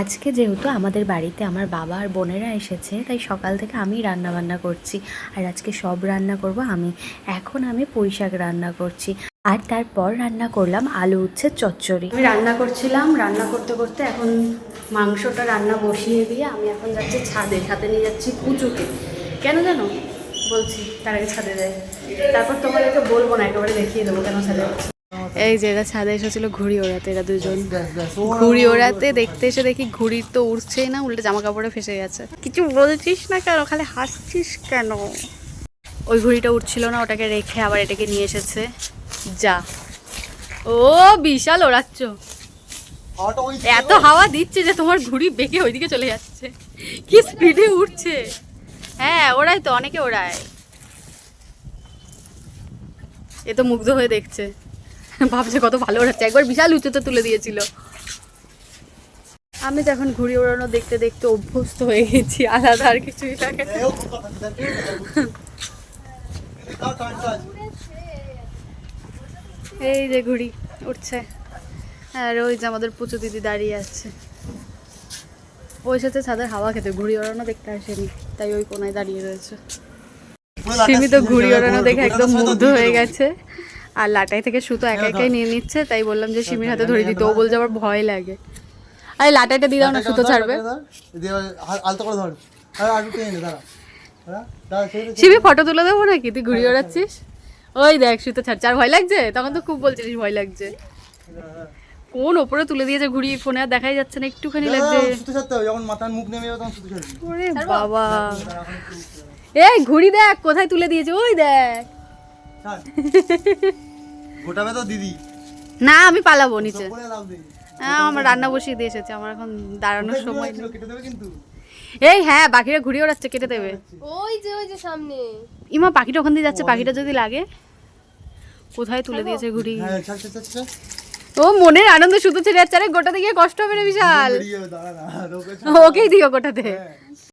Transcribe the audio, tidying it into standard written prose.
আজকে যেহেতু আমাদের বাড়িতে আমার বাবা আর বোনেরা এসেছে, তাই সকাল থেকে আমি রান্না বান্না করছি। আর আজকে সব রান্না করব আমি। এখন আমি পুঁই শাক রান্না করছি, আর তারপর রান্না করলাম আলু উচ্ছে চচ্চড়ি। আমি রান্না করছিলাম, রান্না করতে করতে এখন মাংসটা রান্না বসিয়ে দিয়ে আমি এখন যাচ্ছি ছাদে। ছাদে নিয়ে যাচ্ছি পুচুকে। কেন জানো বলছি, তার আগে ছাদে যায়, তারপর তোমাদেরকে বলবো না, একেবারে দেখিয়ে দেবো কেন ছাদে। এই যে এরা ছাদে এসেছিল ঘুড়ি ওড়াতে, এরা দুজন ঘুড়ি ওড়াতে দেখতে এসে দেখি ঘুড়ির তো উড়ছেই না, উল্টে জামা কাপড়ে ফেসে গেছে। কিছু বলছিস না কেন, খালি হাসছিস কেন? ওই ঘুড়িটা উঠছিল না, ওটাকে রেখে আবার এটাকে নিয়ে এসেছে। যা, ও বিশাল ওড়াচ্ছ, এত হাওয়া দিচ্ছে যে তোমার ঘুড়ি বেঁকে ওইদিকে চলে যাচ্ছে। কি স্পিডে উঠছে! হ্যাঁ ওড়াই তো, অনেকে ওড়ায়। এ তো মুগ্ধ হয়ে দেখছে, ভাবছে কত ভালো ওড়াচ্ছে, একবার বিশাল উঁচুতে তুলে দিয়েছিল। আমি তো এখন ঘুড়ি ওড়ানো দেখতে দেখতে অভ্যস্ত হয়ে গেছি, আলাদা আর কিছুই লাগে না। এই যে ঘুড়ি উঠছে, আর ওই যে আমাদের পুচু দিদি দাঁড়িয়ে আছে। ওই সাথে ছাদের হাওয়া খেতে, ঘুড়ি ওড়ানো দেখতে আসেনি, তাই ওই কোনায় দাঁড়িয়ে রয়েছে। সিমি তো ঘুড়ি ওড়ানো দেখে একদম মুগ্ধ হয়ে গেছে, আর লাটাই থেকে সুতো একা একাই নিয়ে নিচ্ছে। তাই বললাম যে সিমির হাতে ধরে দিতে, ও বলছে আবার ভয় লাগে। আরে লাটাইটা দিয়ে দাও না, সুতো ছাড়বে। সিমি ফটো তুলে দেবো নাকি, তুই ঘুড়ি ওড়াচ্ছিস? ওই দেখ সুতো ছাড়ছে, আর ভয় লাগছে? তখন তো খুব বলছিলিস ভয় লাগছে। কোন ওপরে তুলে দিয়েছে ঘুড়ি, ফোনে আর দেখাই যাচ্ছে না, একটুখানি লাগছে। ওরে বাবা, এই ঘুড়ি দেখ কোথায় তুলে দিয়েছে, ওই দেখ। গোটাবে তো দিদি। না আমি পালাবো নিচে। হ্যাঁ আমার রান্না বসিয়ে দিয়ে এসেছে, আমার এখন দাঁড়ানোর সময় নেই। এই হ্যাঁ, পাখিরা ঘুড়ি ওড়াচ্ছে, কেটে দেবে। ওই যে সামনে ইমা পাখিটা ওখান দিয়ে যাচ্ছে, পাখিটা যদি লাগে। কোথায় তুলে দিয়েছে ঘুড়ি? ও মনের আনন্দ সুতো ছেড়ে যাচ্ছে, আরে গোটাতে গিয়ে কষ্ট হবে রে বিশাল। ওকেই দিও গোটাতে।